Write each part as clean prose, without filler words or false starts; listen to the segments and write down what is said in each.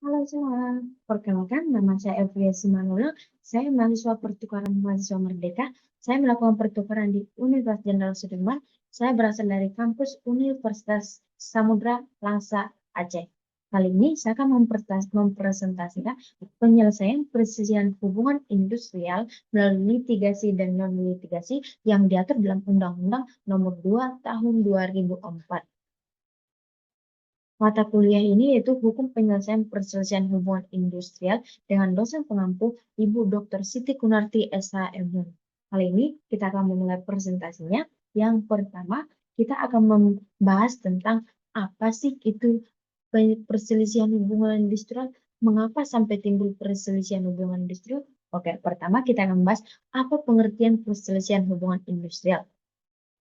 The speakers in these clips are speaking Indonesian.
Halo semua, perkenalkan nama saya Elvia Simanula. Saya mahasiswa pertukaran mahasiswa Merdeka. Saya melakukan pertukaran di Universitas Jenderal Sudirman. Saya berasal dari kampus Universitas Samudra Langsa Aceh. Kali ini saya akan mempresentasikan penyelesaian perselisihan hubungan industrial melalui litigasi dan non-litigasi yang diatur dalam Undang-Undang Nomor 2 Tahun 2004. Mata kuliah ini yaitu Hukum Penyelesaian Perselisihan Hubungan Industrial dengan dosen pengampu Ibu Dr. Siti Kunarti SHM. Kali ini kita akan memulai presentasinya. Yang pertama, kita akan membahas tentang apa sih itu perselisihan hubungan industrial, mengapa sampai timbul perselisihan hubungan industrial. Oke, pertama kita akan membahas apa pengertian perselisihan hubungan industrial.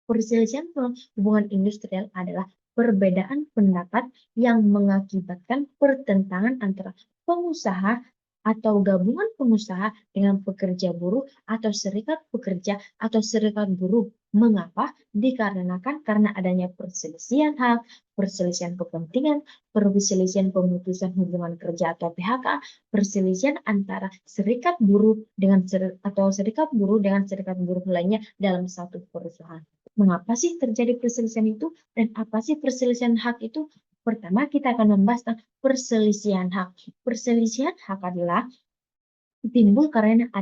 Perselisihan hubungan industrial adalah perbedaan pendapat yang mengakibatkan pertentangan antara pengusaha atau gabungan pengusaha dengan pekerja buruh atau serikat pekerja atau serikat buruh. Mengapa? Dikarenakan karena adanya perselisihan hak, perselisihan kepentingan, perselisihan pemutusan hubungan kerja atau PHK, perselisihan antara serikat buruh dengan serikat buruh dengan serikat buruh lainnya dalam satu perusahaan. Mengapa sih terjadi perselisihan itu dan apa sih perselisihan hak itu? Pertama, kita akan membahas tentang perselisihan hak. Perselisihan hak adalah timbul karena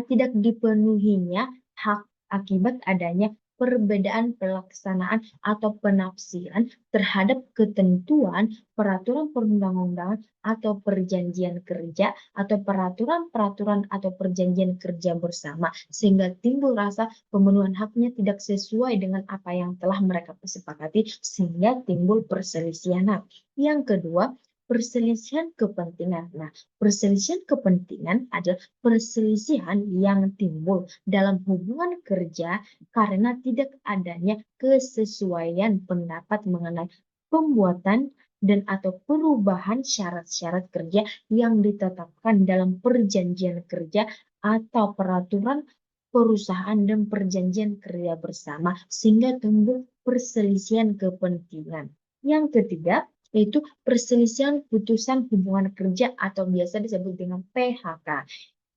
tidak dipenuhinya hak akibat adanya perbedaan pelaksanaan atau penafsiran terhadap ketentuan peraturan perundang-undangan atau perjanjian kerja atau peraturan-peraturan atau perjanjian kerja bersama sehingga timbul rasa pemenuhan haknya tidak sesuai dengan apa yang telah mereka sepakati sehingga timbul perselisihan hak. Yang kedua, perselisihan kepentingan. Nah, perselisihan kepentingan adalah perselisihan yang timbul dalam hubungan kerja karena tidak adanya kesesuaian pendapat mengenai pembuatan dan atau perubahan syarat-syarat kerja yang ditetapkan dalam perjanjian kerja atau peraturan perusahaan dan perjanjian kerja bersama sehingga timbul perselisihan kepentingan. Yang ketiga, yaitu perselisihan putusan hubungan kerja atau biasa disebut dengan PHK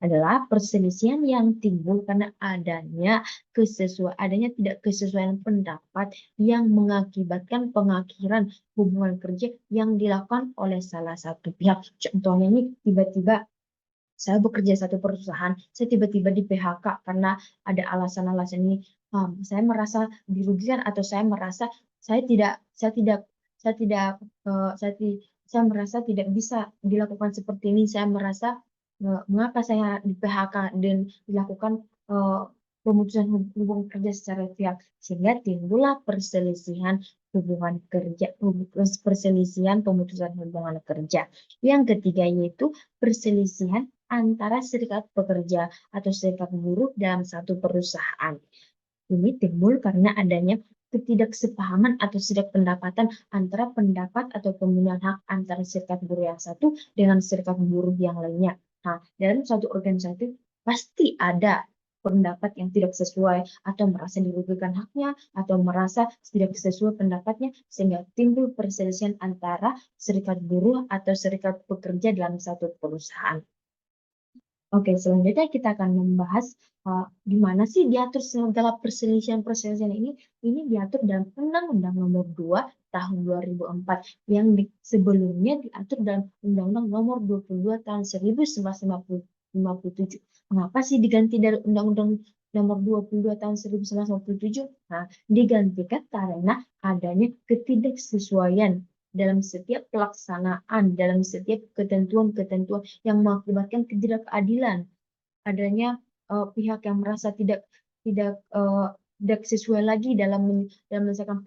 adalah perselisihan yang timbul karena adanya tidak kesesuaian pendapat yang mengakibatkan pengakhiran hubungan kerja yang dilakukan oleh salah satu pihak. Contohnya ini tiba-tiba saya bekerja satu perusahaan, saya tiba-tiba di PHK karena ada alasan-alasan ini. Saya merasa dirugikan atau saya merasa saya tidak saya tidak saya tidak eh, saya, ti- saya merasa tidak bisa dilakukan seperti ini. Saya merasa mengapa saya di PHK dan dilakukan eh, pemutusan hubungan kerja secara pihak sehingga timbullah perselisihan hubungan kerja, perselisihan pemutusan hubungan kerja. Yang ketiga yaitu perselisihan antara serikat pekerja atau serikat buruh dalam satu perusahaan. Ini timbul karena adanya ketidaksepahaman atau pendapatan antara pendapat atau pemenuhan hak antara serikat buruh yang satu dengan serikat buruh yang lainnya. Nah, dalam suatu organisasi pasti ada pendapat yang tidak sesuai atau merasa dirugikan haknya atau merasa tidak sesuai pendapatnya sehingga timbul perselisihan antara serikat buruh atau serikat pekerja dalam satu perusahaan. Oke, selanjutnya kita akan membahas gimana sih diatur segala perselisihan-perselisihan ini. Ini diatur dalam Undang-Undang Nomor 2 Tahun 2004 yang sebelumnya diatur dalam Undang-Undang Nomor 22 Tahun 1957. Mengapa sih diganti dari Undang-Undang Nomor 22 Tahun 1957? Nah, digantikan karena adanya ketidaksesuaian dalam setiap pelaksanaan, dalam setiap ketentuan-ketentuan yang mengakibatkan ketidakadilan, adanya pihak yang merasa tidak sesuai lagi dalam menyelesaikan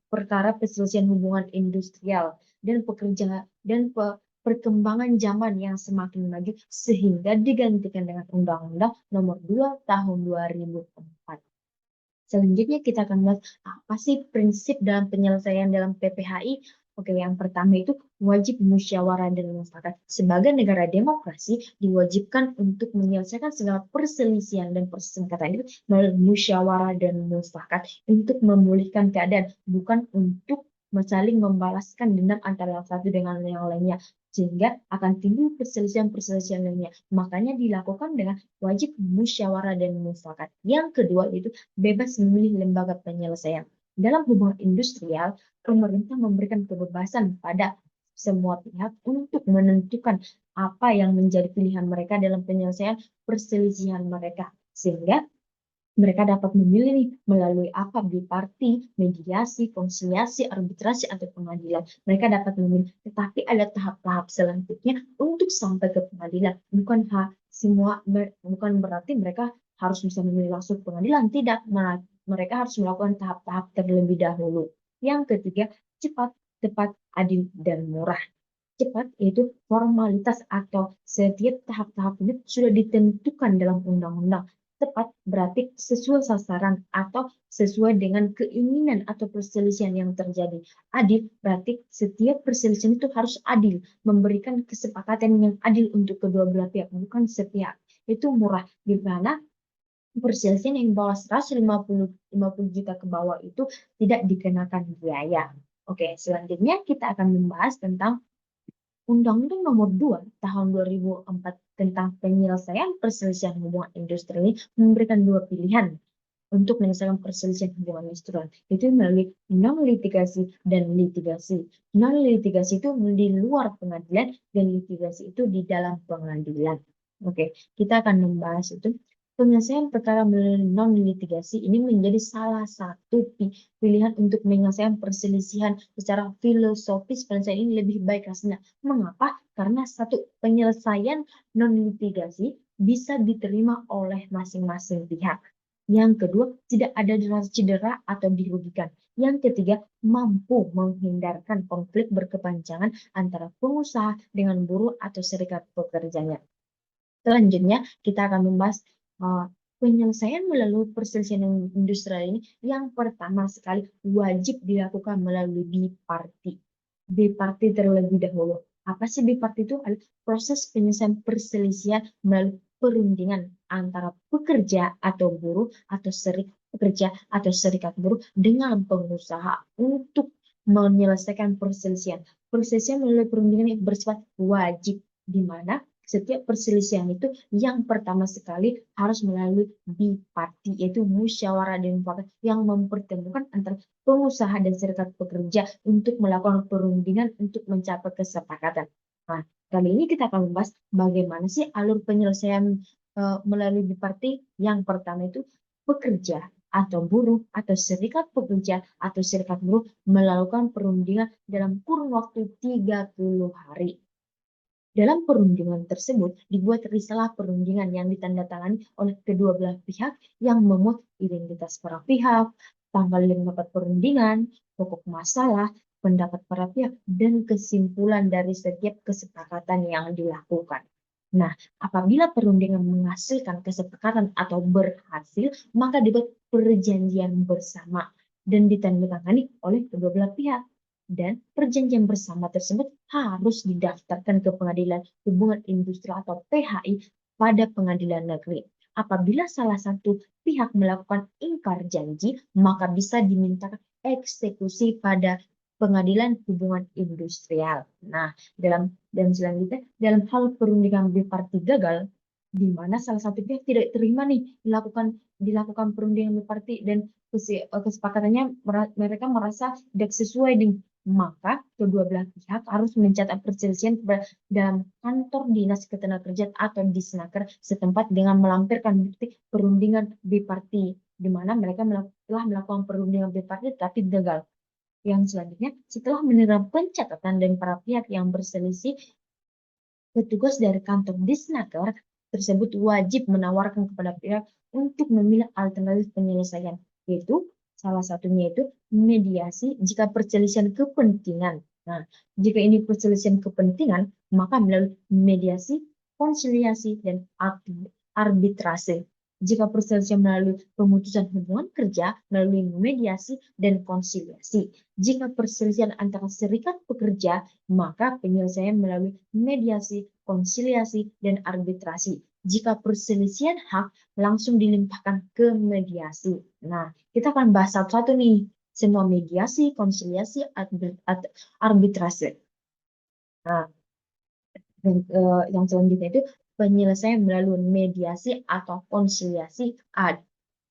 perkara perselisihan hubungan industrial dan pekerja dan perkembangan zaman yang semakin maju sehingga digantikan dengan Undang-Undang Nomor 2 Tahun 2004. Selanjutnya kita akan melihat apa sih prinsip dalam penyelesaian dalam PPHI. Oke, yang pertama itu wajib musyawarah dan mufakat. Sebagai negara demokrasi, diwajibkan untuk menyelesaikan segala perselisihan dan persengketaan itu melalui musyawarah dan mufakat untuk memulihkan keadaan, bukan untuk saling membalaskan dendam antara yang satu dengan yang lainnya, sehingga akan timbul perselisihan-perselisihan lainnya. Makanya dilakukan dengan wajib musyawarah dan mufakat. Yang kedua itu bebas memilih lembaga penyelesaian. Dalam hubungan industrial, pemerintah memberikan kebebasan pada semua pihak untuk menentukan apa yang menjadi pilihan mereka dalam penyelesaian perselisihan mereka. Sehingga mereka dapat memilih nih, melalui apa, biparti, mediasi, konsiliasi, arbitrasi, atau pengadilan. Mereka dapat memilih, tetapi ada tahap-tahap selanjutnya untuk sampai ke pengadilan. Bukan berarti mereka harus bisa memilih langsung pengadilan. Tidak, mereka harus melakukan tahap-tahap terlebih dahulu. Yang ketiga, cepat, tepat, adil, dan murah. Cepat yaitu formalitas atau setiap tahap-tahap ini sudah ditentukan dalam undang-undang. Tepat berarti sesuai sasaran atau sesuai dengan keinginan atau perselisihan yang terjadi. Adil berarti setiap perselisihan itu harus adil, memberikan kesepakatan yang adil untuk kedua belah pihak, bukan sepihak. Itu murah, di mana perselisihan yang bawah 150 juta ke bawah itu tidak dikenakan biaya. Oke, selanjutnya kita akan membahas tentang Undang-Undang Nomor 2 Tahun 2004 tentang penyelesaian perselisihan hubungan industri ini memberikan dua pilihan untuk menyelesaikan perselisihan hubungan industrial, itu melalui non-litigasi dan litigasi. Non-litigasi itu di luar pengadilan dan litigasi itu di dalam pengadilan. Oke, kita akan membahas itu. Penyelesaian perkara melalui non-litigasi ini menjadi salah satu pilihan untuk menyelesaikan perselisihan secara filosofis. Penyelesaian ini lebih baik rasanya. Mengapa? Karena satu, penyelesaian non-litigasi bisa diterima oleh masing-masing pihak. Yang kedua, tidak ada rasa cedera atau dirugikan. Yang ketiga, mampu menghindarkan konflik berkepanjangan antara pengusaha dengan buruh atau serikat pekerjanya. Selanjutnya, kita akan membahas penyelesaian melalui perselisihan industrial ini. Yang pertama sekali, wajib dilakukan melalui biparti. Biparti terlebih dahulu. Apa sih biparti itu? Proses penyelesaian perselisihan melalui perundingan antara pekerja atau buruh atau serikat pekerja atau serikat buruh dengan pengusaha untuk menyelesaikan perselisihan. Perselisihan melalui perundingan yang bersifat wajib, di mana setiap perselisihan itu yang pertama sekali harus melalui biparti, yaitu musyawarah dan mufakat yang mempertemukan antara pengusaha dan serikat pekerja untuk melakukan perundingan untuk mencapai kesepakatan. Nah, kali ini kita akan membahas bagaimana sih alur penyelesaian melalui biparti. Yang pertama itu pekerja atau buruh atau serikat pekerja atau serikat buruh melakukan perundingan dalam kurun waktu 30 hari. Dalam perundingan tersebut dibuat risalah perundingan yang ditandatangani oleh kedua belah pihak yang memuat identitas para pihak, tanggal dan tempat perundingan, pokok masalah, pendapat para pihak, dan kesimpulan dari setiap kesepakatan yang dilakukan. Nah, apabila perundingan menghasilkan kesepakatan atau berhasil, maka dibuat perjanjian bersama dan ditandatangani oleh kedua belah pihak. Dan perjanjian bersama tersebut harus didaftarkan ke Pengadilan Hubungan Industri atau PHI pada pengadilan negeri. Apabila salah satu pihak melakukan ingkar janji, maka bisa dimintakan eksekusi pada Pengadilan Hubungan Industrial. Nah, selanjutnya dalam hal perundingan biparti gagal, di mana salah satu pihak tidak terima nih dilakukan perundingan biparti dan kesepakatannya mereka merasa tidak sesuai dengan, maka kedua belah pihak harus mencatat perselisihan dalam kantor dinas ketenagakerjaan atau disnaker setempat dengan melampirkan bukti perundingan biparti, di mana mereka telah melakukan perundingan biparti tapi gagal. Yang selanjutnya, setelah menerima pencatatan dari para pihak yang berselisih, petugas dari kantor disnaker tersebut wajib menawarkan kepada pihak untuk memilih alternatif penyelesaian, yaitu salah satunya itu mediasi jika perselisihan kepentingan. Nah, jika ini perselisihan kepentingan, maka melalui mediasi, konsiliasi, dan arbitrase. Jika perselisihan melalui pemutusan hubungan kerja, melalui mediasi dan konsiliasi. Jika perselisihan antara serikat pekerja, maka penyelesaian melalui mediasi, konsiliasi, dan arbitrasi. Jika perselisihan hak, langsung dilimpahkan ke mediasi. Nah, kita akan bahas satu-satu nih. semua mediasi, konsiliasi, arbitrase. Nah, yang selanjutnya itu penyelesaian melalui mediasi atau konsiliasi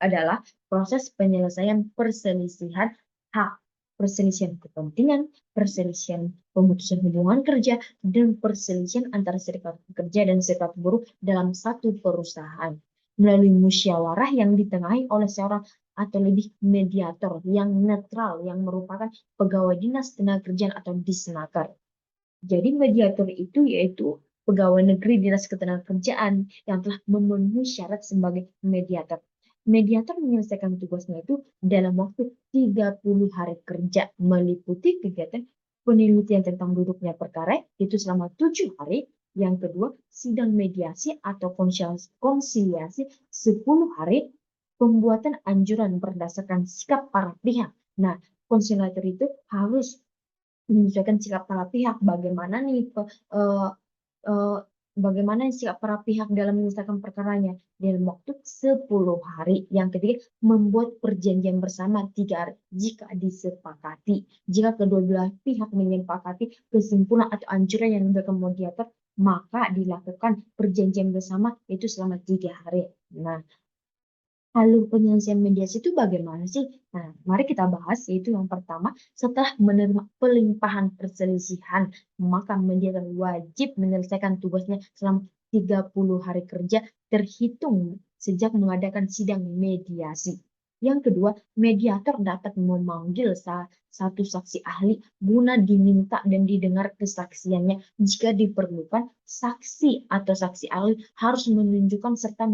adalah proses penyelesaian perselisihan hak, perselisihan kepentingan, perselisihan pemutusan hubungan kerja, dan perselisihan antara serikat pekerja dan serikat buruh dalam satu perusahaan melalui musyawarah yang ditengahi oleh seorang atau lebih mediator yang netral yang merupakan pegawai dinas tenaga kerjaan atau disnaker. Jadi mediator itu yaitu pegawai negeri dinas ketenagakerjaan yang telah memenuhi syarat sebagai mediator. Mediator menyelesaikan tugasnya itu dalam waktu 30 hari kerja meliputi kegiatan penelitian tentang duduknya perkara itu selama 7 hari. Yang kedua, sidang mediasi atau konsiliasi 10 hari, pembuatan anjuran berdasarkan sikap para pihak. Nah, konsiliator itu harus menyesuaikan sikap para pihak. Bagaimana nih eh, eh, bagaimana sikap para pihak dalam menyelesaikan perkaranya dalam waktu 10 hari. Yang ketiga, membuat perjanjian bersama 3 hari jika disepakati. Jika kedua belah pihak menyepakati kesimpulan atau anjuran yang diberikan mediator, maka dilakukan perjanjian bersama itu selama 3 hari. Nah, alur penyelesaian mediasi itu bagaimana sih? Nah, mari kita bahas, yaitu yang pertama, setelah menerima pelimpahan perselisihan, maka mediator wajib menyelesaikan tugasnya selama 30 hari kerja terhitung sejak mengadakan sidang mediasi. Yang kedua, mediator dapat memanggil satu saksi ahli guna diminta dan didengar kesaksiannya. Jika diperlukan, saksi atau saksi ahli harus menunjukkan serta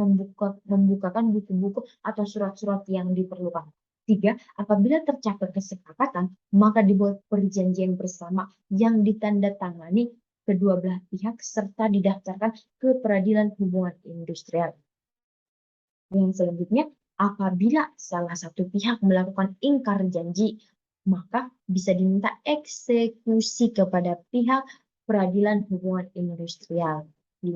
membukakan buku-buku atau surat-surat yang diperlukan. Tiga, apabila tercapai kesepakatan, maka dibuat perjanjian bersama yang ditandatangani kedua belah pihak serta didaftarkan ke peradilan hubungan industrial. Yang selanjutnya, apabila salah satu pihak melakukan ingkar janji, maka bisa diminta eksekusi kepada pihak peradilan hubungan industrial. 5.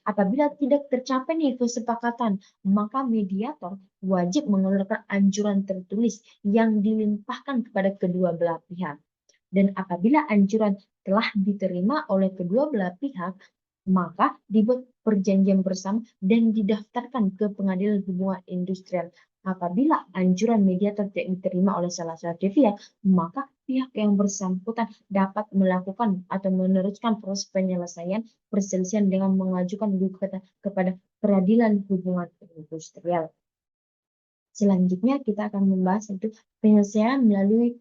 Apabila tidak tercapai nih kesepakatan, maka mediator wajib mengeluarkan anjuran tertulis yang dilimpahkan kepada kedua belah pihak. Dan apabila anjuran telah diterima oleh kedua belah pihak, maka dibuat perjanjian bersama dan didaftarkan ke pengadilan hubungan industrial. Apabila anjuran mediator tidak diterima oleh salah satu pihak, maka pihak yang bersangkutan dapat melakukan atau meneruskan proses penyelesaian perselisihan dengan mengajukan gugatan kepada peradilan hubungan industrial. Selanjutnya kita akan membahas itu penyelesaian melalui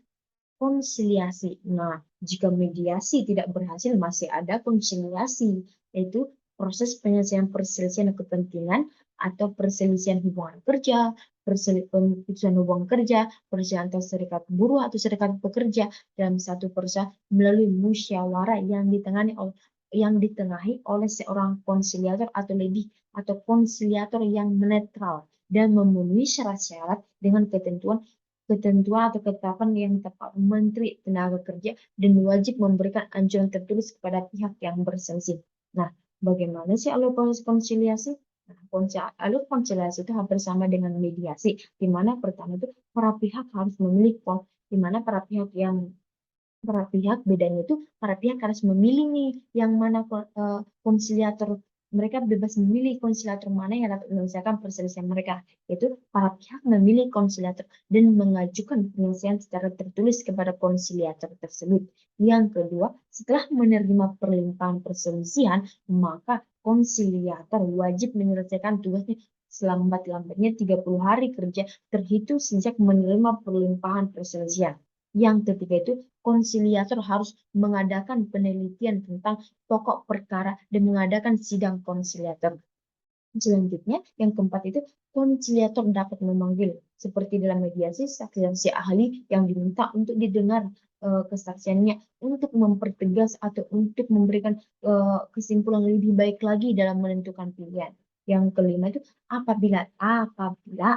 konsiliasi. Nah, jika mediasi tidak berhasil, masih ada konsiliasi, yaitu proses penyelesaian perselisihan kepentingan atau perselisihan hubungan kerja, perselisihan hubungan kerja, perselisihan antar serikat buruh atau serikat pekerja dalam satu perusahaan melalui musyawarah yang ditengahi oleh seorang konsiliator atau lebih atau konsiliator yang netral dan memenuhi syarat-syarat dengan ketentuan atau ketetapan yang tepat Menteri Tenaga Kerja dan wajib memberikan anjuran tertulis kepada pihak yang berselisih. Nah, bagaimana sih alur proses konsiliasi? Nah, alur konsiliasi itu hampir sama dengan mediasi, di mana pertama itu para pihak harus memilih di mana para pihak bedanya itu para pihak harus memilih nih yang mana konsiliator, mereka bebas memilih konsiliator mana yang dapat menyelesaikan perselisihan mereka, yaitu para pihak memilih konsiliator dan mengajukan penyelesaian secara tertulis kepada konsiliator tersebut. Yang kedua, setelah menerima perlimpahan perselisihan, maka konsiliator wajib menyelesaikan tugasnya selambat-lambatnya 30 hari kerja terhitung sejak menerima perlimpahan perselisihan. Yang ketiga itu konsiliator harus mengadakan penelitian tentang pokok perkara dan mengadakan sidang konsiliator. Selanjutnya, yang keempat itu konsiliator dapat memanggil seperti dalam mediasi saksi-saksi ahli yang diminta untuk didengar kesaksiannya untuk mempertegas atau untuk memberikan kesimpulan lebih baik lagi dalam menentukan pilihan. Yang kelima itu apabila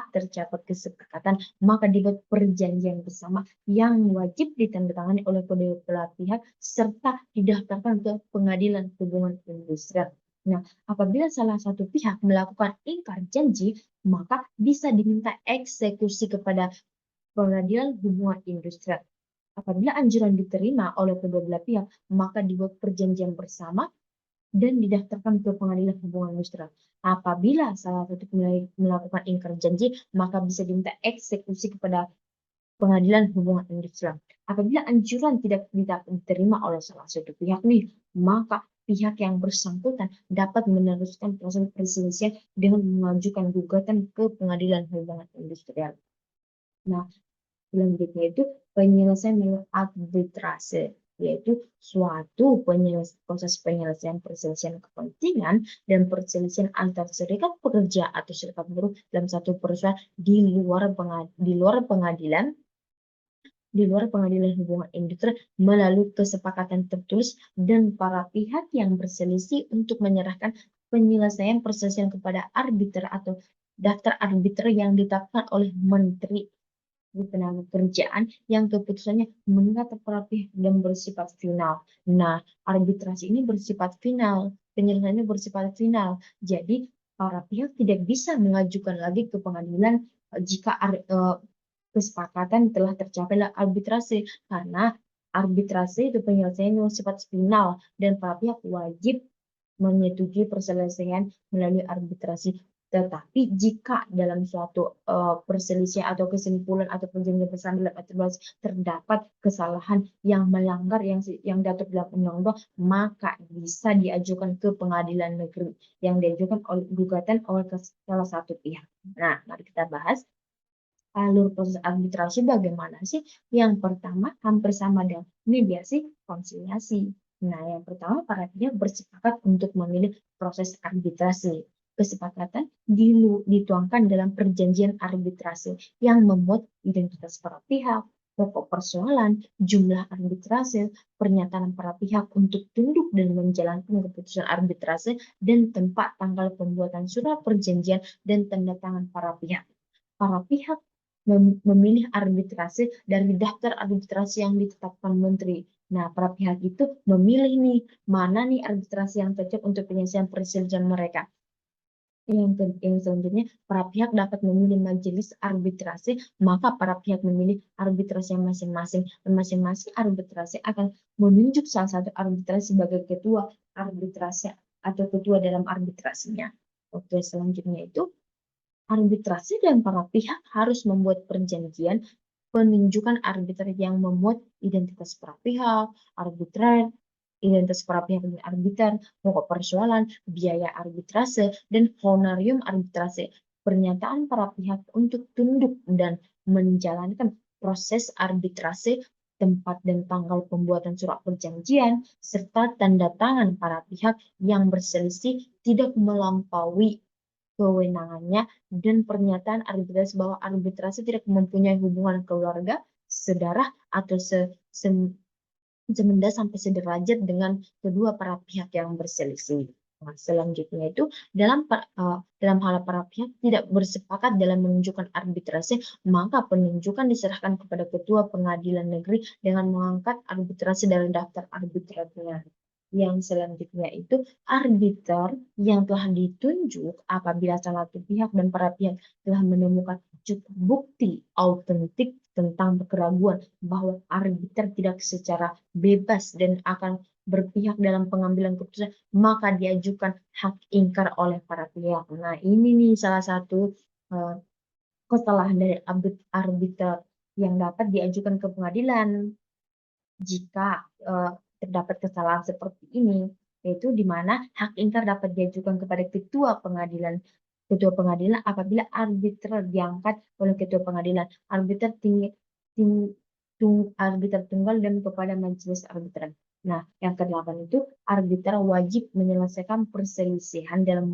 tercapai kesepakatan, maka dibuat perjanjian bersama yang wajib ditandatangani oleh kedua belah pihak serta didaftarkan ke pengadilan hubungan industrial. Nah, apabila salah satu pihak melakukan ingkar janji, maka bisa diminta eksekusi kepada pengadilan hubungan industrial. Apabila anjuran diterima oleh kedua belah pihak, maka dibuat perjanjian bersama dan didaftarkan ke pengadilan hubungan industrial. Apabila salah satu melakukan ingkar janji, maka bisa diminta eksekusi kepada pengadilan hubungan industrial. Apabila anjuran tidak diterima oleh salah satu pihak nih, maka pihak yang bersangkutan dapat meneruskan proses perselisihan dengan mengajukan gugatan ke pengadilan hubungan industrial. Nah, selanjutnya itu penyelesaian melalui arbitrase, yaitu suatu proses penyelesaian perselisihan kepentingan dan perselisihan antar serikat pekerja atau serikat buruh dalam satu perusahaan di luar pengadilan hubungan industri melalui kesepakatan tertulis dan para pihak yang berselisih untuk menyerahkan penyelesaian perselisihan kepada arbiter atau daftar arbiter yang ditetapkan oleh Menteri Ketenagakerjaan yang keputusannya mengikat para pihak dan bersifat final. Nah, arbitrasi ini bersifat final, penyelesaiannya bersifat final. Jadi, para pihak tidak bisa mengajukan lagi ke pengadilan jika kesepakatan telah tercapai dalam arbitrasi, karena arbitrasi itu penyelesaiannya bersifat final dan para pihak wajib menyetujui perselesaian melalui arbitrasi. Tetapi jika dalam suatu perselisihan atau kesimpulan atau perjanjian bersama dalam arbitrasi terdapat kesalahan yang melanggar yang diatur dalam undang-undang, maka bisa diajukan ke pengadilan negeri yang diajukan oleh gugatan oleh salah satu pihak. Nah, mari kita bahas alur proses arbitrasi bagaimana sih? Yang pertama hampir sama dengan mediasi konsiliasi. Nah, yang pertama para pihak bersepakat untuk memilih proses arbitrasi. Kesepakatan dituangkan dalam perjanjian arbitrasi yang memuat identitas para pihak, pokok persoalan, jumlah arbitrase, pernyataan para pihak untuk tunduk dan menjalankan keputusan arbitrase, dan tempat tanggal pembuatan surat perjanjian dan tanda tangan para pihak. Para pihak memilih arbitrase dari daftar arbitrase yang ditetapkan Menteri. Nah, para pihak itu memilih nih, mana nih arbitrase yang cocok untuk penyelesaian perselisihan mereka. Yang selanjutnya, para pihak dapat memilih majelis arbitrase, maka para pihak memilih arbitrase masing-masing. Masing-masing arbitrase akan menunjuk salah satu arbitrase sebagai ketua arbitrase atau ketua dalam arbitrasinya. Oke, selanjutnya itu arbitrasi dan para pihak harus membuat perjanjian penunjukan arbiter yang memuat identitas para pihak, arbitrer, identitas para pihak dan arbiter, pokok persoalan, biaya arbitrase, dan honorium arbitrase. Pernyataan para pihak untuk tunduk dan menjalankan proses arbitrase, tempat dan tanggal pembuatan surat perjanjian, serta tanda tangan para pihak yang berselisih tidak melampaui kewenangannya, dan pernyataan arbitrase bahwa arbitrase tidak mempunyai hubungan keluarga, sedarah, atau semenda sampai sederajat dengan kedua para pihak yang berselisih. Nah, selanjutnya itu dalam hal para pihak tidak bersepakat dalam menunjukkan arbitrase, maka penunjukan diserahkan kepada ketua pengadilan negeri dengan mengangkat arbitrase dari daftar arbitrernya. Yang selanjutnya itu arbiter yang telah ditunjuk apabila salah satu pihak dan para pihak telah menemukan cukup bukti autentik tentang keraguan bahwa arbiter tidak secara bebas dan akan berpihak dalam pengambilan keputusan, maka diajukan hak ingkar oleh para pihak. Nah, ini nih salah satu kesalahan dari arbiter yang dapat diajukan ke pengadilan jika terdapat kesalahan seperti ini, yaitu di mana hak ingkar dapat diajukan kepada ketua pengadilan apabila arbiter diangkat oleh ketua pengadilan, arbiter arbiter tunggal dan kepada majelis arbitral. Nah, yang ke-8 itu arbiter wajib menyelesaikan perselisihan dalam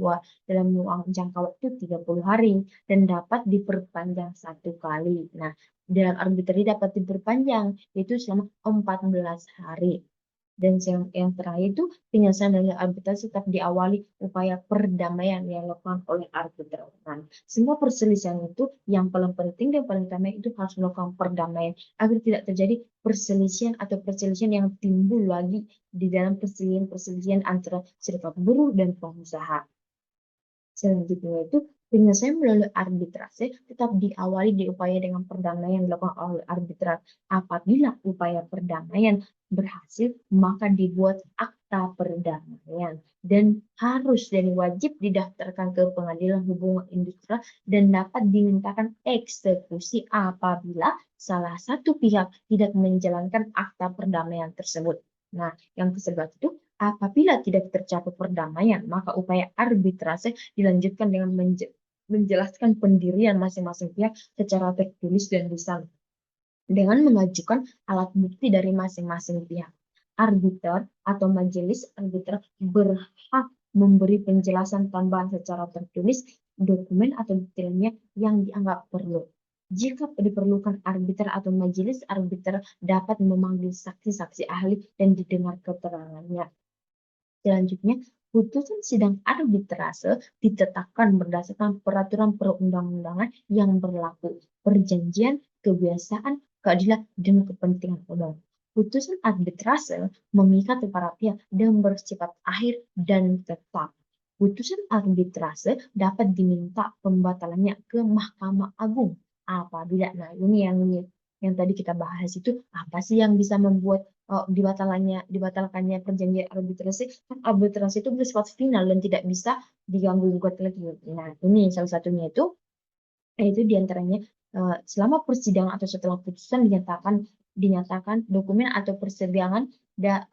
jangka waktu 30 hari dan dapat diperpanjang 1 kali. Nah, dalam arbiter dapat diperpanjang yaitu selama 14 hari. Dan yang terakhir itu penyelesaian dari arbitrasi tetap diawali upaya perdamaian yang dilakukan oleh arbiter. Nah, semua perselisihan itu yang paling penting dan paling utama itu harus melakukan perdamaian agar tidak terjadi perselisihan atau perselisihan yang timbul lagi di dalam perselisihan antara serikat buruh dan pengusaha. Selanjutnya itu Penyelesaian melalui arbitrase tetap diawali diupaya dengan perdamaian dilakukan oleh arbitrar. Apabila upaya perdamaian berhasil, maka dibuat akta perdamaian dan harus dan wajib didaftarkan ke pengadilan hubungan industrial dan dapat dimintakan eksekusi apabila salah satu pihak tidak menjalankan akta perdamaian tersebut. Nah, yang ke-11 itu apabila tidak tercapai perdamaian, maka upaya arbitrase dilanjutkan dengan menjelaskan pendirian masing-masing pihak secara tertulis dan lisan dengan mengajukan alat bukti dari masing-masing pihak. Arbiter atau majelis arbiter berhak memberi penjelasan tambahan secara tertulis dokumen atau detailnya yang dianggap perlu. Jika diperlukan arbiter atau majelis arbiter dapat memanggil saksi-saksi ahli dan didengar keterangannya. Selanjutnya, putusan sidang arbitrase ditetapkan berdasarkan peraturan perundang-undangan yang berlaku, perjanjian, kebiasaan, keadilan, dan kepentingan umum. Putusan arbitrase mengikat para pihak dan bersifat akhir dan tetap. Putusan arbitrase dapat diminta pembatalannya ke Mahkamah Agung apabila, nah ini yang tadi kita bahas itu apa sih yang bisa membuat dibatalkannya perjanjian arbitrase. Kan arbitrase itu bersifat final dan tidak bisa diganggu gugat lagi. Nah, ini salah satunya itu diantaranya selama persidangan atau setelah putusan dinyatakan dokumen atau persidangan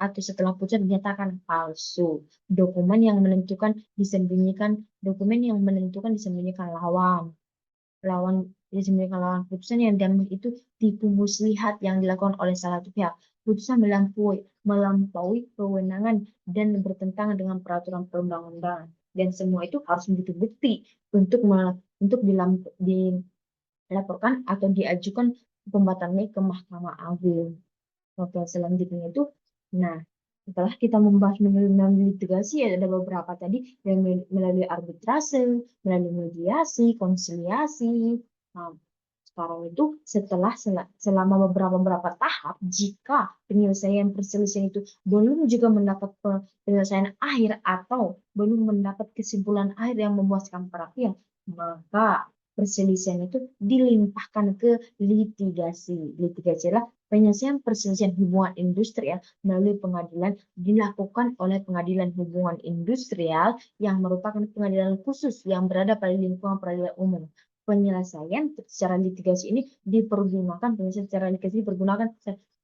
atau setelah putusan dinyatakan palsu. Dokumen yang menentukan disembunyikan lawan disembunyikan lawan putusan yang diambil itu tipu muslihat yang dilakukan oleh salah satu pihak. Putusan melampaui kewenangan dan bertentangan dengan peraturan perundang-undangan. Dan semua itu harus menjadi bukti untuk dilaporkan atau diajukan pembatalannya ke Mahkamah Agung. Oke, selanjutnya itu, nah setelah kita membahas melalui litigasi, ada beberapa tadi yang melalui arbitrase, melalui mediasi, konsiliasi. Nah, sekarang itu selama beberapa tahap, jika penyelesaian perselisihan itu belum juga mendapat penyelesaian akhir atau belum mendapat kesimpulan akhir yang memuaskan para pihak, maka perselisihan itu dilimpahkan ke litigasi. Litigasi adalah penyelesaian perselisihan hubungan industrial melalui pengadilan dilakukan oleh pengadilan hubungan industrial yang merupakan pengadilan khusus yang berada pada lingkungan peradilan umum. Penyelesaian secara litigasi ini dipergunakan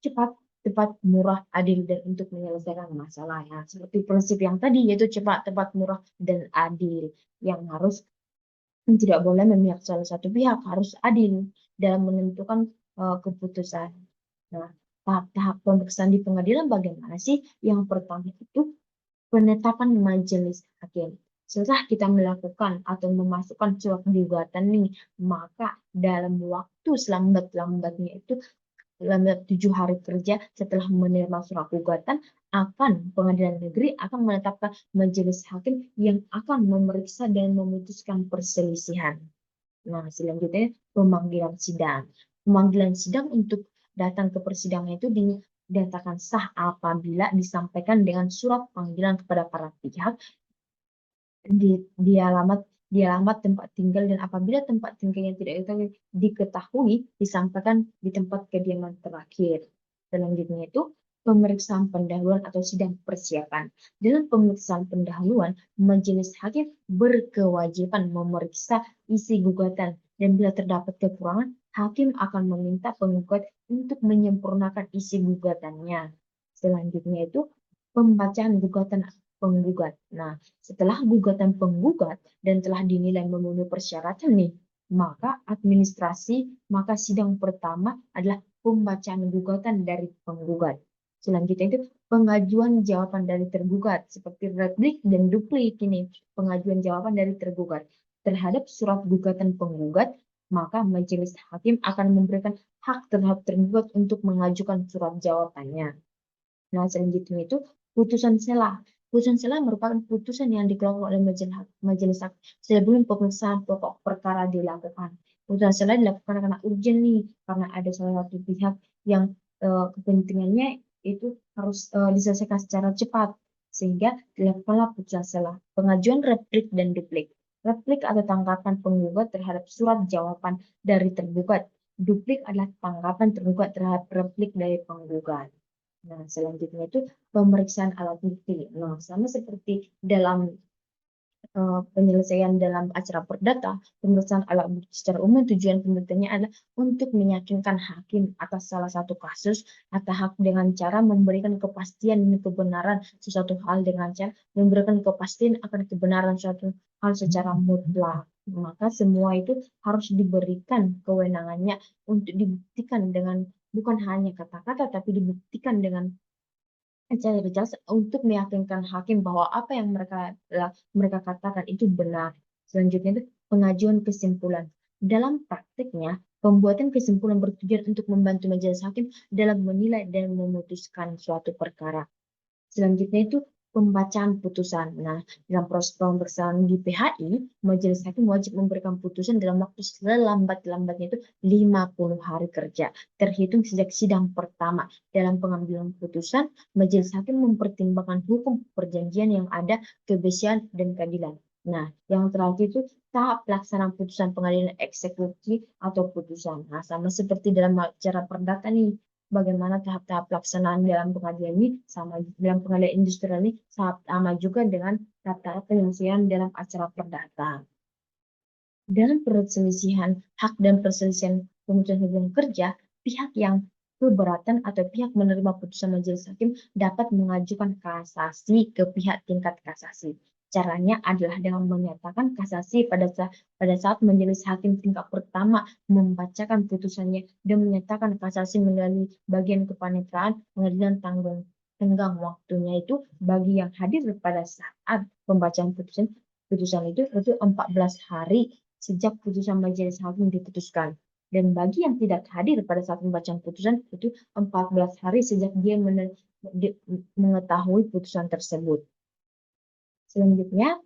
cepat, tepat, murah, adil, dan untuk menyelesaikan masalah. Ya, seperti prinsip yang tadi, yaitu cepat, tepat, murah, dan adil. Yang harus tidak boleh memihak salah satu pihak, harus adil dalam menentukan keputusan. Nah, tahap-tahap pemeriksaan di pengadilan bagaimana sih? Yang pertama itu penetapan majelis hakim. Setelah kita melakukan atau memasukkan surat gugatan nih, maka dalam waktu selambat-lambatnya itu dalam 7 hari kerja setelah menerima surat gugatan, pengadilan negeri akan menetapkan majelis hakim yang akan memeriksa dan memutuskan perselisihan. Nah, selanjutnya pemanggilan sidang. Pemanggilan sidang untuk datang ke persidangan itu dinyatakan sah apabila disampaikan dengan surat panggilan kepada para pihak di alamat tempat tinggal, dan apabila tempat tinggalnya tidak diketahui disampaikan di tempat kediaman terakhir. Selanjutnya itu pemeriksaan pendahuluan atau sidang persiapan. Dalam pemeriksaan pendahuluan, majelis hakim berkewajiban memeriksa isi gugatan dan bila terdapat kekurangan, hakim akan meminta penggugat untuk menyempurnakan isi gugatannya. Selanjutnya itu pembacaan gugatan penggugat. Nah, setelah gugatan penggugat dan telah dinilai memenuhi persyaratan nih, maka sidang pertama adalah pembacaan gugatan dari penggugat. Selanjutnya itu pengajuan jawaban dari tergugat seperti replik dan duplik ini. Pengajuan jawaban dari tergugat terhadap surat gugatan penggugat, maka majelis hakim akan memberikan hak terhadap tergugat untuk mengajukan surat jawabannya. Nah, selanjutnya itu putusan sela. Putusan sela merupakan putusan yang dikeluarkan oleh majelis hakim sebelum pemeriksaan pokok perkara dilakukan. Putusan sela dilakukan karena urgent nih, karena ada salah satu pihak yang kepentingannya itu harus diselesaikan secara cepat, sehingga dilakukanlah putusan sela. Pengajuan replik dan duplik. Replik atau tanggapan penggugat terhadap surat jawaban dari tergugat. Duplik adalah tanggapan tergugat terhadap replik dari penggugat. Nah, selanjutnya itu pemeriksaan alat bukti. Nah, sama seperti dalam penyelesaian dalam acara perdata, pemeriksaan alat bukti secara umum tujuan pemberitaannya adalah untuk meyakinkan hakim atas salah satu kasus atau hak dengan cara memberikan kepastian dan kebenaran sesuatu hal dengan cara memberikan kepastian akan kebenaran suatu hal secara mutlak. Maka semua itu harus diberikan kewenangannya untuk dibuktikan dengan bukan hanya kata-kata, tapi dibuktikan dengan secara jelas untuk meyakinkan hakim bahwa apa yang mereka katakan itu benar. Selanjutnya itu pengajuan kesimpulan. Dalam praktiknya, pembuatan kesimpulan bertujuan untuk membantu majelis hakim dalam menilai dan memutuskan suatu perkara. Selanjutnya itu pembacaan putusan. Nah, dalam proses pemeriksaan di PHI, majelis hakim wajib memberikan putusan dalam waktu selambat-lambatnya itu 50 hari kerja, terhitung sejak sidang pertama. Dalam pengambilan putusan, majelis hakim mempertimbangkan hukum perjanjian yang ada, kebersihan, dan keadilan. Nah, yang terakhir itu tahap pelaksanaan putusan pengadilan eksekusi atau putusan. Nah, sama seperti dalam acara perdata nih, bagaimana tahap-tahap pelaksanaan dalam pengadilan ini sama dalam pengadilan industrial ini sama juga dengan tahap-tahap penyelesaian dalam acara perdata. Dalam perselisihan hak dan perselisihan pemutusan hubungan kerja, pihak yang keberatan atau pihak menerima putusan majelis hakim dapat mengajukan kasasi ke pihak tingkat kasasi. Caranya adalah dengan menyatakan kasasi pada saat majelis hakim tingkat pertama membacakan putusannya dan menyatakan kasasi melalui bagian kepaniteraan pengadilan tenggang waktunya itu bagi yang hadir pada saat pembacaan putusan itu 14 hari sejak putusan majelis hakim diputuskan. Dan bagi yang tidak hadir pada saat pembacaan putusan itu 14 hari sejak dia mengetahui putusan tersebut. Selanjutnya,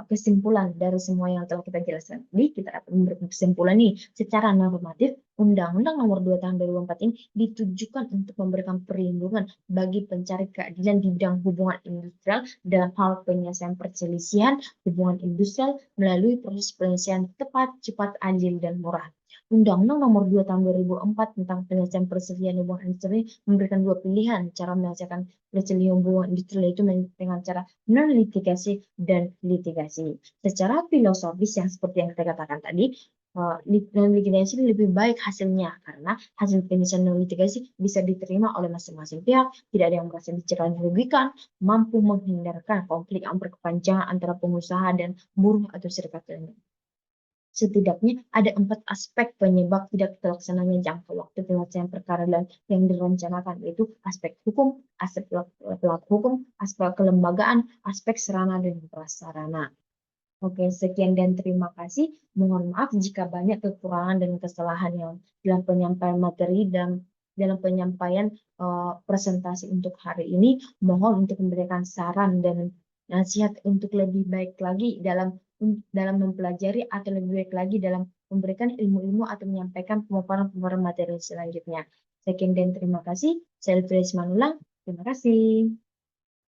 kesimpulan dari semua yang telah kita jelaskan tadi, kita dapat memberikan kesimpulan nih, secara normatif, Undang-Undang Nomor 2 Tahun 2004 ini ditujukan untuk memberikan perlindungan bagi pencari keadilan di bidang hubungan industrial dalam hal penyelesaian perselisihan hubungan industrial melalui proses penyelesaian tepat, cepat, adil, dan murah. Undang-Undang Nomor 2 Tahun 2004 tentang penyelesaian perselisihan hubungan industrial memberikan dua pilihan cara menyelesaikan perselisihan hubungan industrial, yaitu dengan cara non-litigasi dan litigasi. Secara filosofis yang seperti yang kita katakan tadi, non-litigasi lebih baik hasilnya karena hasil penyelesaian non-litigasi bisa diterima oleh masing-masing pihak, tidak ada yang merasa dicela dan dirugikan, mampu menghindarkan konflik yang berkepanjangan antara pengusaha dan buruh atau serikat buruh. Setidaknya ada 4 aspek penyebab tidak terlaksananya jangka waktu penyelesaian perkara yang direncanakan, yaitu aspek hukum, aspek pelaku hukum, aspek kelembagaan, aspek sarana dan prasarana. Oke, sekian dan terima kasih. Mohon maaf jika banyak kekurangan dan kesalahan yang dalam penyampaian materi dan dalam penyampaian presentasi untuk hari ini. Mohon untuk memberikan saran dan nasihat untuk lebih baik lagi dalam mempelajari atau lebih baik lagi dalam memberikan ilmu-ilmu atau menyampaikan pemaparan materi selanjutnya. Sekian dan terima kasih. Saya Elvira Ismanulang. Terima kasih.